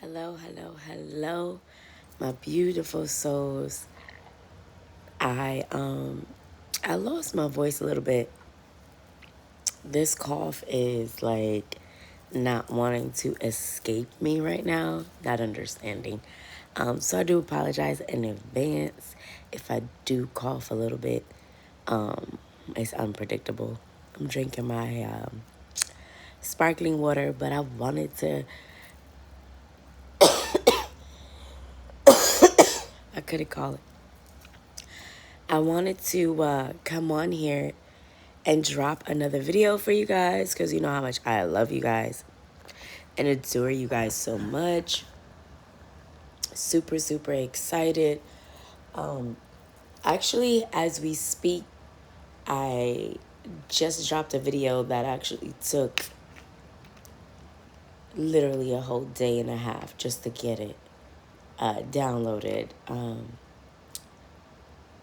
Hello, hello, hello, my beautiful souls. I lost my voice a little bit. This cough is like not wanting to escape me right now, not understanding. So I do apologize in advance if I do cough a little bit. It's unpredictable. I'm drinking my sparkling water, but I wanted to, I couldn't call it. I wanted to come on here and drop another video for you guys because you know how much I love you guys and adore you guys so much. Super, super excited. Actually, as we speak, I just dropped a video that actually took literally a whole day and a half just to get it downloaded.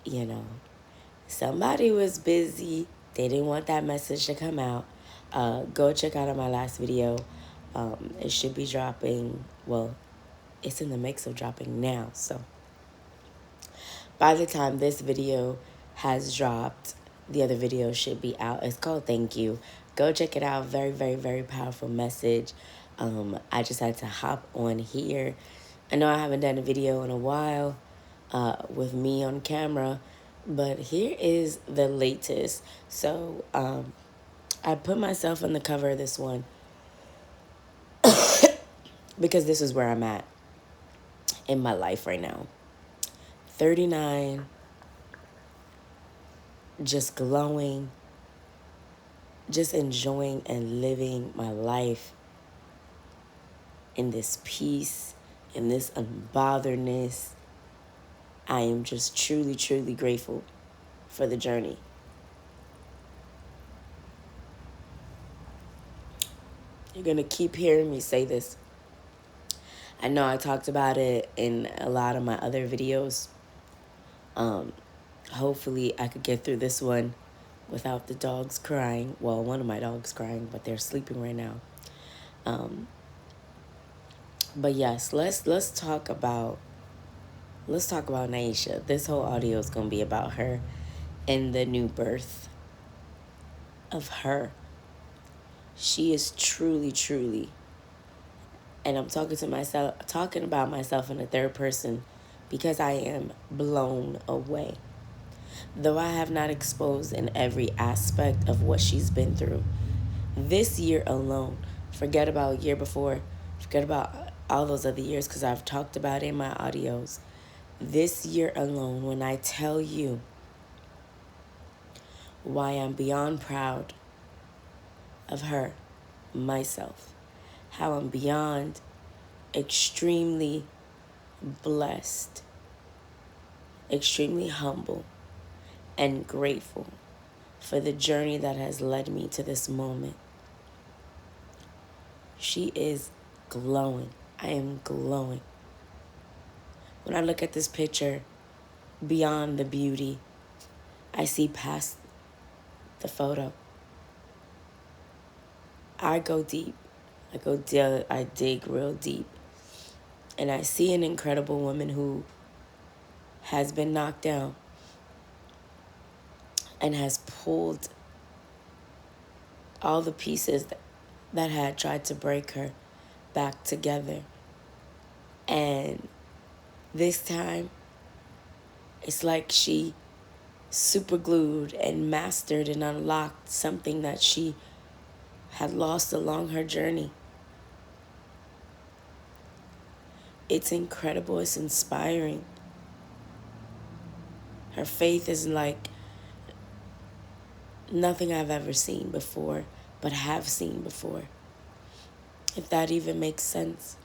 You know, somebody was busy. They didn't want that message to come out. Go check out my last video. It should be dropping. Well, it's in the mix of dropping now. So by the time this video has dropped, the other video should be out. It's called Thank You. Go check it out. Very, very, very powerful message. I just had to hop on here. I know I haven't done a video in a while with me on camera, but here is the latest. So I put myself on the cover of this one because this is where I'm at in my life right now. 39, just glowing, just enjoying and living my life in this peace, in this unbotheredness. I am just truly, truly grateful for the journey. You're going to keep hearing me say this. I know I talked about it in a lot of my other videos. Hopefully I could get through this one without the dogs crying. Well, one of my dogs crying, but they're sleeping right now. But yes, let's talk about Naisha. This whole audio is gonna be about her and the new birth of her. She is truly, truly, and I'm talking about myself in the third person because I am blown away. Though I have not exposed in every aspect of what she's been through, this year alone, forget about a year before, forget about all those other years because I've talked about it in my audios. This year alone, when I tell you why I'm beyond proud of her, myself, how I'm beyond extremely blessed, extremely humble, and grateful for the journey that has led me to this moment. She is glowing. I am glowing. When I look at this picture, beyond the beauty, I see past the photo. I go deep. I dig real deep. And I see an incredible woman who has been knocked down and has pulled all the pieces that had tried to break her back together. And this time, it's like she super glued and mastered and unlocked something that she had lost along her journey. It's incredible. It's inspiring. Her faith is like nothing I've ever seen before, but have seen before. If that even makes sense.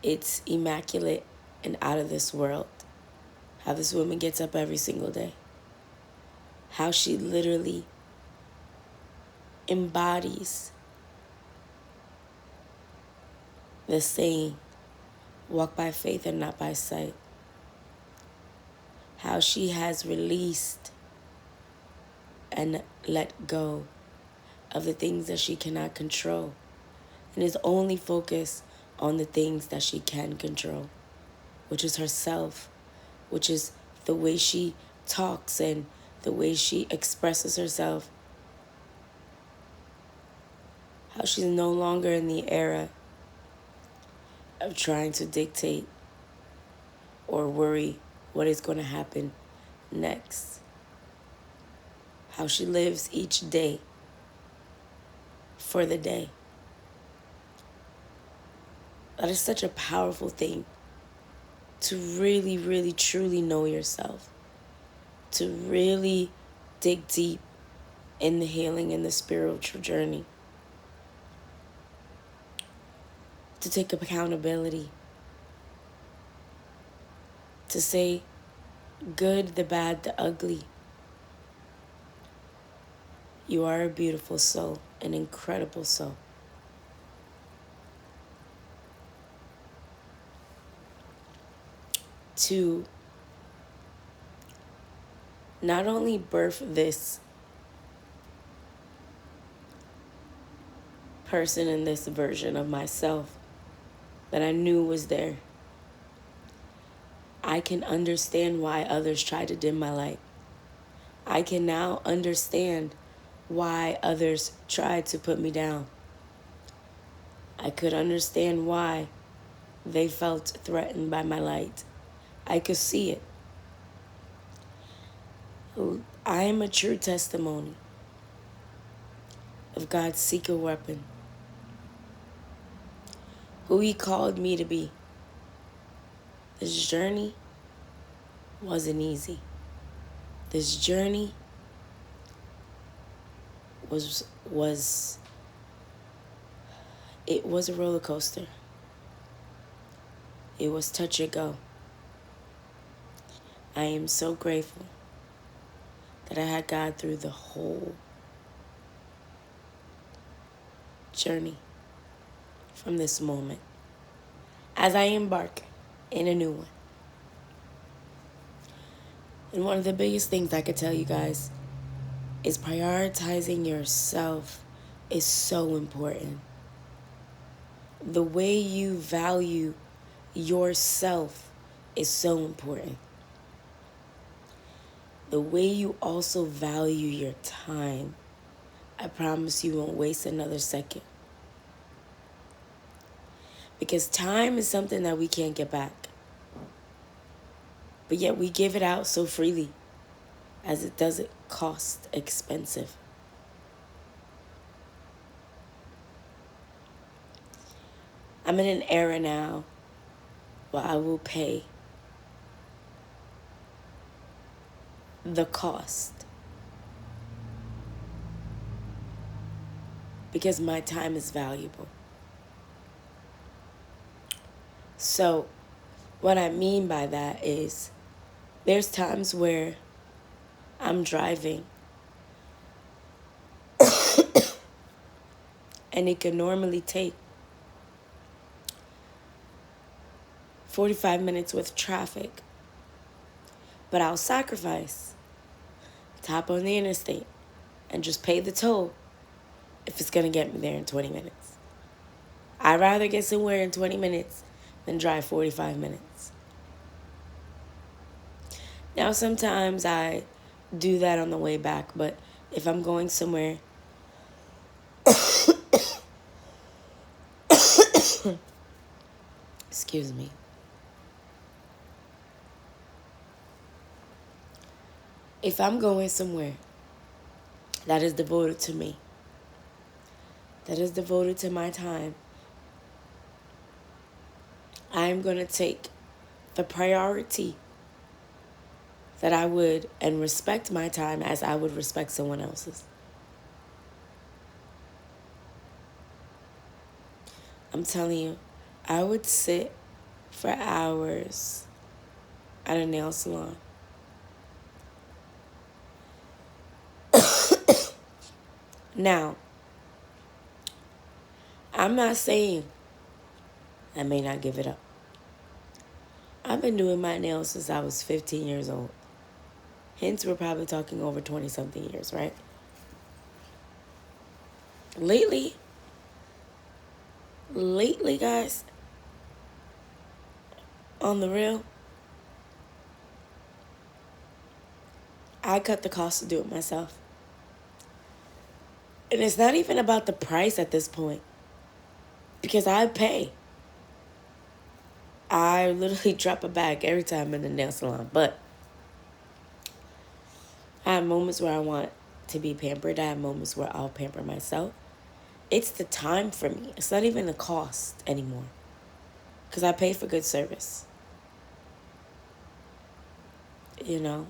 It's immaculate and out of this world. How this woman gets up every single day. How she literally embodies the saying, walk by faith and not by sight. How she has released and let go of the things that she cannot control and is only focused on the things that she can control, which is herself, which is the way she talks and the way she expresses herself. How she's no longer in the era of trying to dictate or worry what is going to happen next. How she lives each day for the day. That is such a powerful thing, to really, really, truly know yourself, to really dig deep in the healing and the spiritual journey, to take accountability, to say good, the bad, the ugly. You are a beautiful soul, an incredible soul. To not only birth this person and this version of myself that I knew was there, I can understand why others try to dim my light. I can now understand why others tried to put me down. I could understand why they felt threatened by my light. I could see it. I am a true testimony of God's secret weapon, who He called me to be. This journey wasn't easy. This journey was a roller coaster. It was touch and go. I am so grateful that I had God through the whole journey from this moment as I embark in a new one. And one of the biggest things I could tell you guys is prioritizing yourself is so important. The way you value yourself is so important. The way you also value your time, I promise you won't waste another second. Because time is something that we can't get back. But yet we give it out so freely, as it doesn't cost expensive. I'm in an era now where I will pay the cost because my time is valuable. So what I mean by that is there's times where I'm driving and it can normally take 45 minutes with traffic, but I'll sacrifice, top on the interstate, and just pay the toll if it's going to get me there in 20 minutes. I'd rather get somewhere in 20 minutes than drive 45 minutes. Now, sometimes I do that on the way back, but if I'm going somewhere excuse me. If I'm going somewhere that is devoted to me, that is devoted to my time, I'm going to take the priority that I would and respect my time as I would respect someone else's. I'm telling you, I would sit for hours at a nail salon. Now, I'm not saying I may not give it up. I've been doing my nails since I was 15 years old. Hence, we're probably talking over 20-something years, right? Lately, lately, guys, on the real, I cut the cost to do it myself. And it's not even about the price at this point, because I pay. I literally drop a bag every time I'm in the nail salon. But I have moments where I want to be pampered. I have moments where I'll pamper myself. It's the time for me. It's not even the cost anymore, because I pay for good service. You know,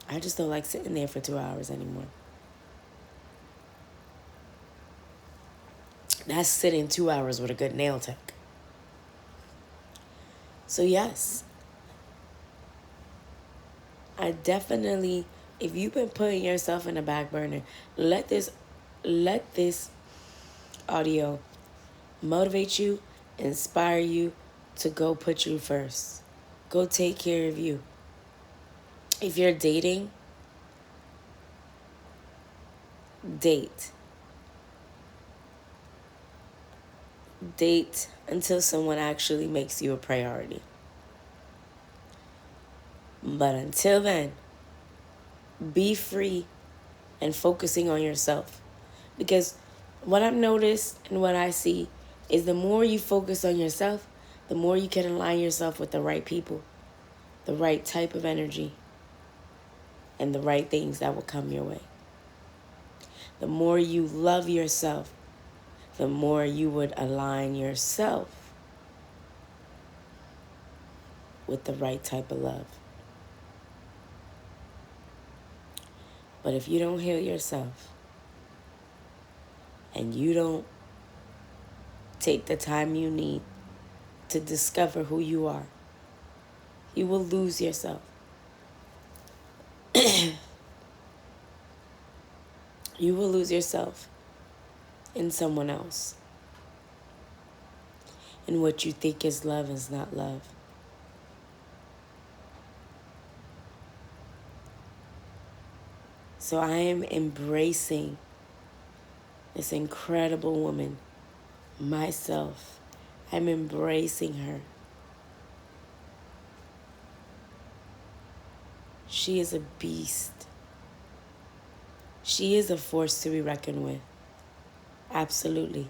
I just don't like sitting there for 2 hours anymore. That's sitting 2 hours with a good nail tech. So yes, I definitely, if you've been putting yourself in a back burner, let this audio motivate you, inspire you to go put you first. Go take care of you. If you're dating, date. Date until someone actually makes you a priority. But until then, be free and focusing on yourself. Because what I've noticed and what I see is the more you focus on yourself, the more you can align yourself with the right people, the right type of energy, and the right things that will come your way. The more you love yourself, the more you would align yourself with the right type of love. But if you don't heal yourself and you don't take the time you need to discover who you are, you will lose yourself. You will lose yourself in someone else. And what you think is love is not love. So I am embracing this incredible woman, myself. I'm embracing her. She is a beast. She is a force to be reckoned with. Absolutely.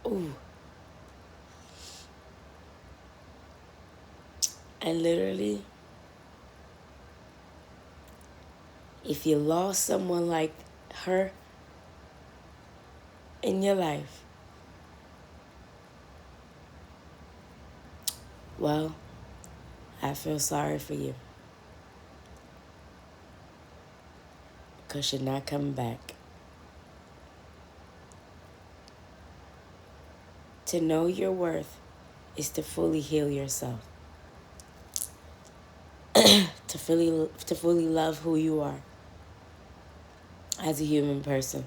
Ooh. And literally, if you lost someone like her in your life, well, I feel sorry for you. Because you're not coming back. To know your worth is to fully heal yourself. to fully love who you are as a human person.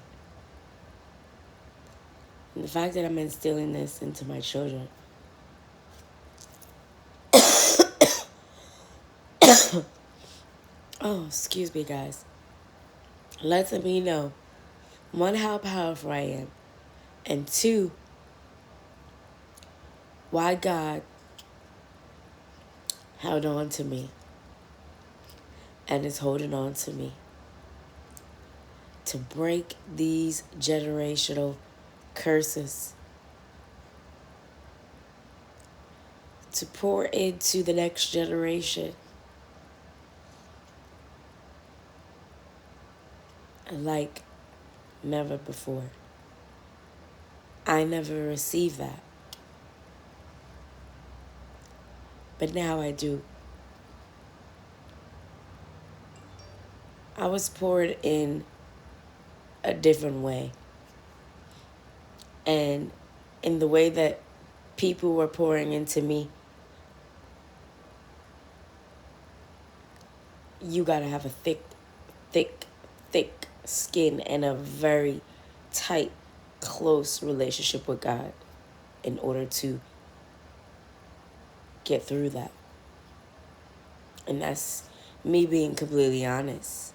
And the fact that I'm instilling this into my children, oh, excuse me, guys, lets me know, one, how powerful I am, and two, why God held on to me and is holding on to me to break these generational curses, to pour into the next generation like never before. I never received that, but now I do. I was poured in a different way, and in the way that people were pouring into me, you gotta have a thick skin and a very tight, close relationship with God in order to get through that. And that's me being completely honest.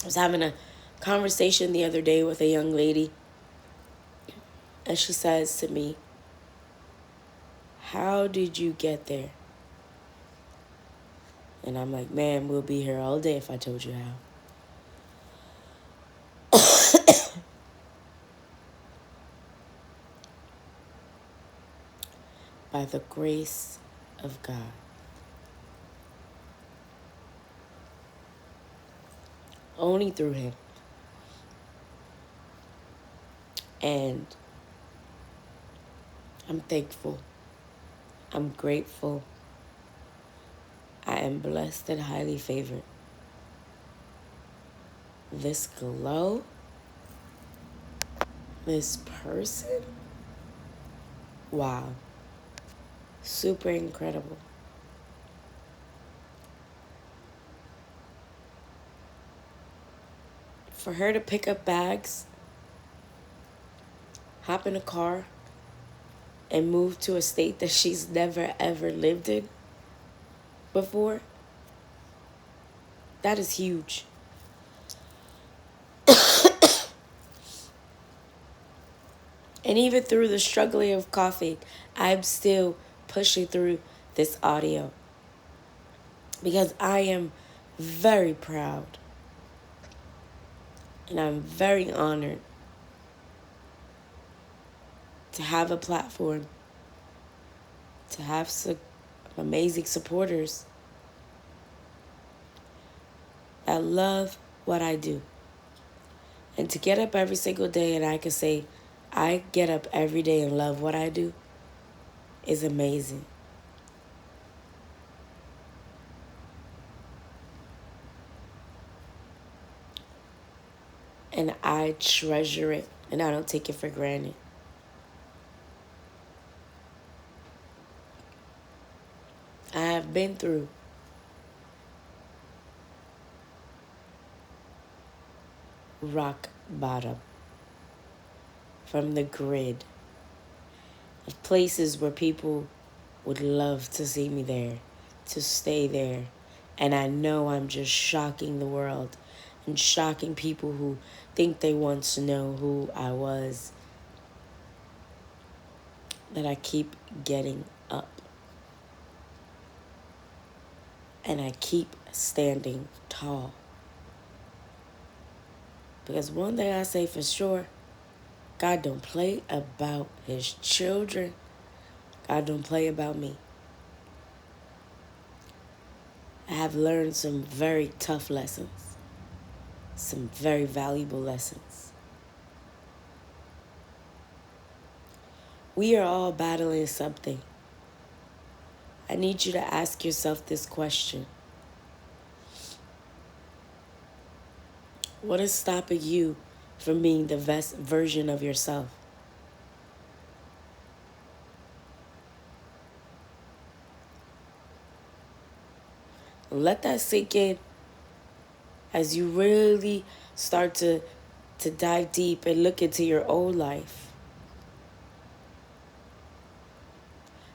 I was having a conversation the other day with a young lady, and she says to me, "How did you get there?" And I'm like, "Man, we'll be here all day if I told you how." By the grace of God. Only through Him. And I'm thankful. I'm grateful. I am blessed and highly favored. This glow, this person, wow, super incredible. For her to pick up bags, hop in a car, and move to a state that she's never ever lived in before, that is huge. And even through the struggling of coughing, I'm still pushing through this audio because I am very proud and I'm very honored to have a platform, to have some amazing supporters that love what I do. And to get up every single day and I can say, I get up every day and love what I do is amazing. And I treasure it and I don't take it for granted. I have been through rock bottom, from the grid, of places where people would love to see me there, to stay there. And I know I'm just shocking the world and shocking people who think they want to know who I was, that I keep getting up. And I keep standing tall. Because one thing I say for sure, God don't play about His children. God don't play about me. I have learned some very tough lessons, some very valuable lessons. We are all battling something. I need you to ask yourself this question. What is stopping you from being the best version of yourself? Let that sink in as you really start to dive deep and look into your own life.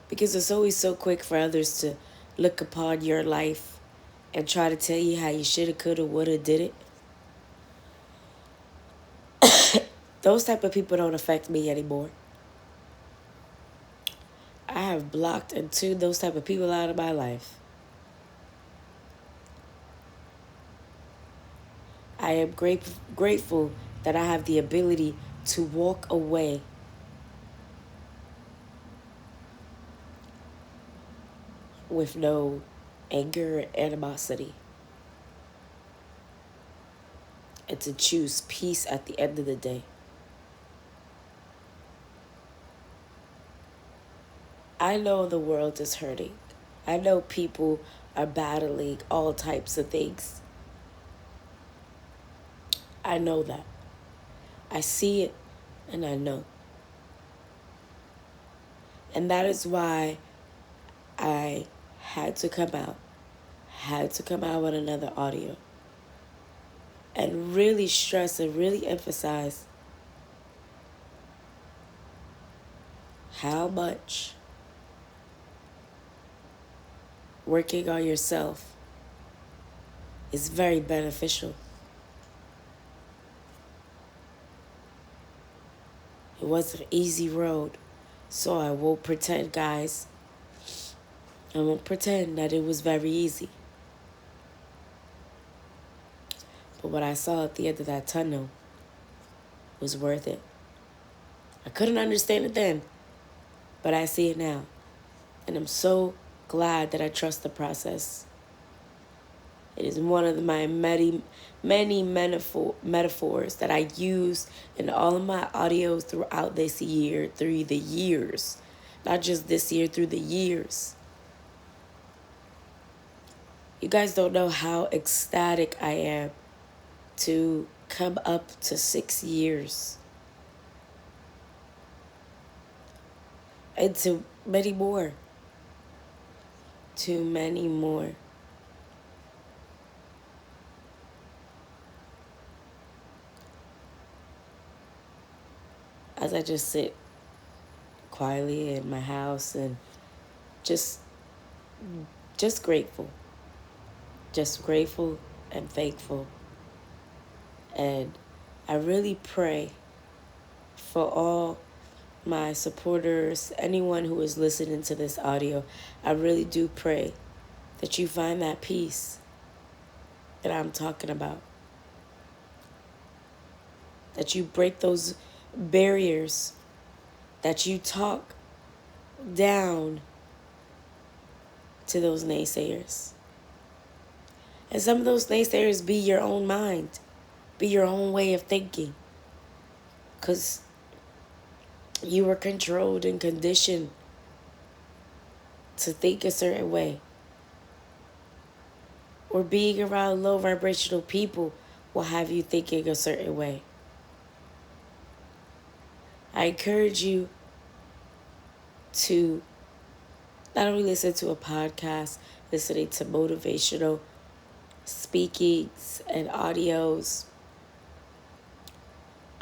Because it's always so quick for others to look upon your life and try to tell you how you shoulda, coulda, woulda, did it. Those type of people don't affect me anymore. I have blocked and tuned those type of people out of my life. I am grateful that I have the ability to walk away with no anger or animosity, and to choose peace at the end of the day. I know the world is hurting. I know people are battling all types of things. I know that. I see it and I know. And that is why I had to come out with another audio and really stress and really emphasize how much working on yourself is very beneficial. It wasn't an easy road. So I won't pretend, guys. I won't pretend that it was very easy. But what I saw at the end of that tunnel was worth it. I couldn't understand it then, but I see it now. And I'm so glad that I trust the process. It is one of my many metaphors that I use in all of my audios throughout this year, through the years. Not just this year, through the years. You guys don't know how ecstatic I am to come up to 6 years. And to many more. To many more. As I just sit quietly in my house and just grateful. Just grateful and thankful. And I really pray for all my supporters, anyone who is listening to this audio. I really do pray that you find that peace that I'm talking about. That you break those barriers, that you talk down to those naysayers. And some of those naysayers be your own mind, be your own way of thinking. Because you were controlled and conditioned to think a certain way. Or being around low vibrational people will have you thinking a certain way. I encourage you to not only listen to a podcast, listening to motivational speakings and audios,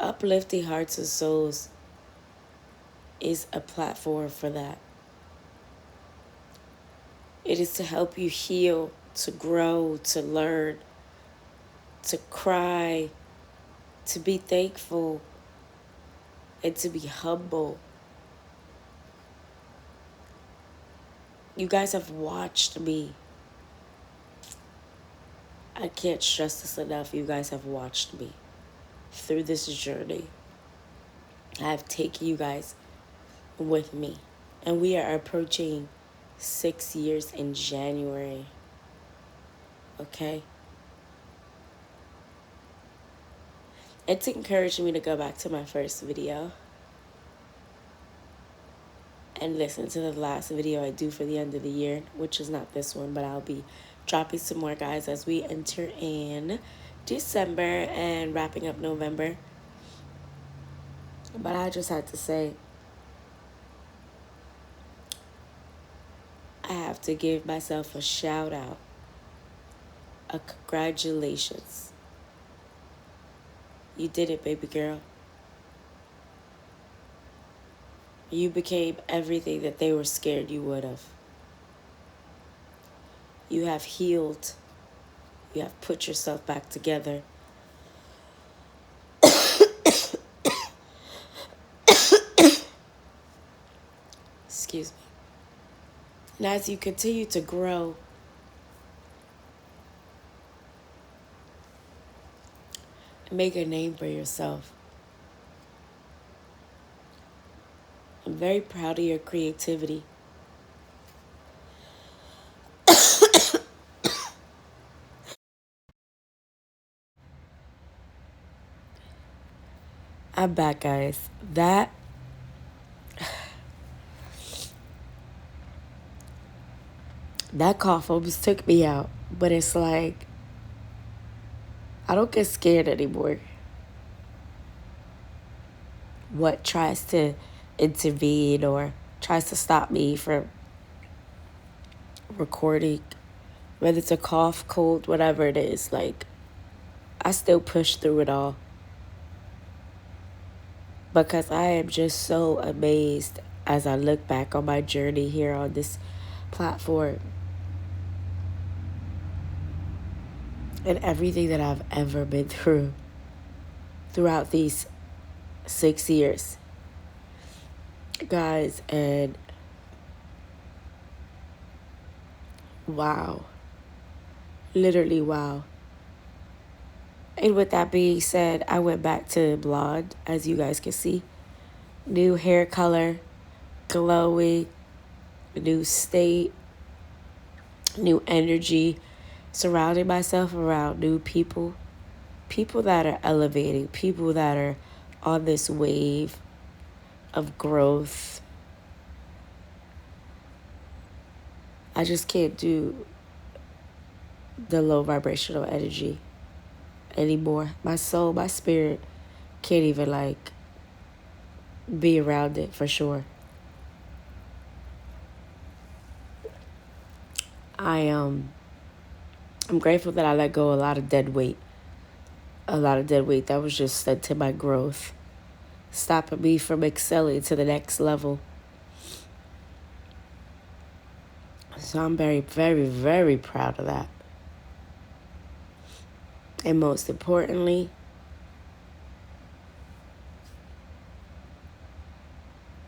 Uplifting Hearts and Souls is a platform for that. It is to help you heal, to grow, to learn, to cry, to be thankful, and to be humble. You guys have watched me. I can't stress this enough. You guys have watched me through this journey. I have taken you guys with me. And we are approaching 6 years in January. Okay? It's encouraged me to go back to my first video and listen to the last video I do for the end of the year, which is not this one, but I'll be dropping some more, guys, as we enter in December and wrapping up November. But I just had to say, I have to give myself a shout out, a congratulations. You did it, baby girl. You became everything that they were scared you would have. You have healed. You have put yourself back together. Excuse me. And as you continue to grow, make a name for yourself. I'm very proud of your creativity. I'm back, guys. That cough almost took me out, but it's like I don't get scared anymore. What tries to intervene or tries to stop me from recording, whether it's a cough, cold, whatever it is, like, I still push through it all. Because I am just so amazed as I look back on my journey here on this platform and everything that I've ever been through throughout these 6 years. guys, and wow. Literally, wow. And with that being said, I went back to blonde, as you guys can see. New hair color, glowing, new state, new energy, surrounding myself around new people, people that are elevating, people that are on this wave of growth. I just can't do the low vibrational energy anymore. My soul, my spirit can't even like be around it for sure. I'm grateful that I let go a lot of dead weight. A lot of dead weight that was just sent to my growth, stopping me from excelling to the next level. So I'm very, very, very proud of that. And most importantly,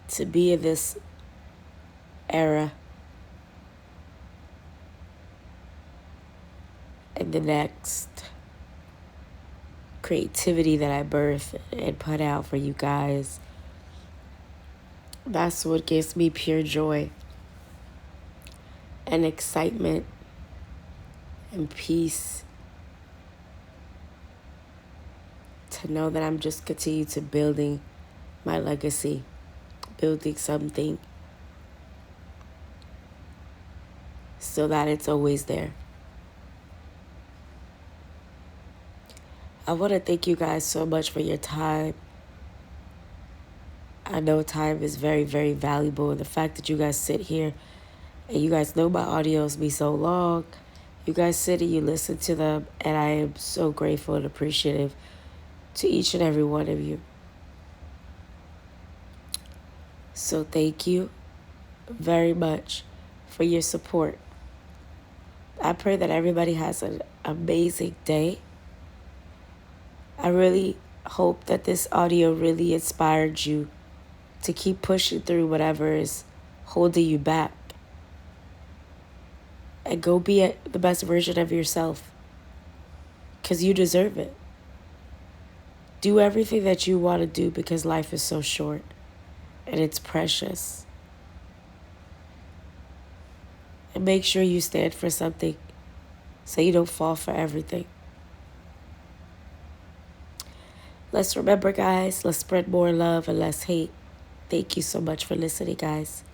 to be in this era and the next creativity that I birth and put out for you guys, that's what gives me pure joy and excitement and peace, to know that I'm just continuing to building my legacy, building something so that it's always there. I want to thank you guys so much for your time. I know time is very, very valuable. The fact that you guys sit here and you guys know my audios be so long. You guys sit and you listen to them, and I am so grateful and appreciative to each and every one of you. So thank you very much for your support. I pray that everybody has an amazing day. I really hope that this audio really inspired you to keep pushing through whatever is holding you back. And go be the best version of yourself, because you deserve it. Do everything that you want to do, because life is so short and it's precious. And make sure you stand for something so you don't fall for everything. Let's remember, guys, let's spread more love and less hate. Thank you so much for listening, guys.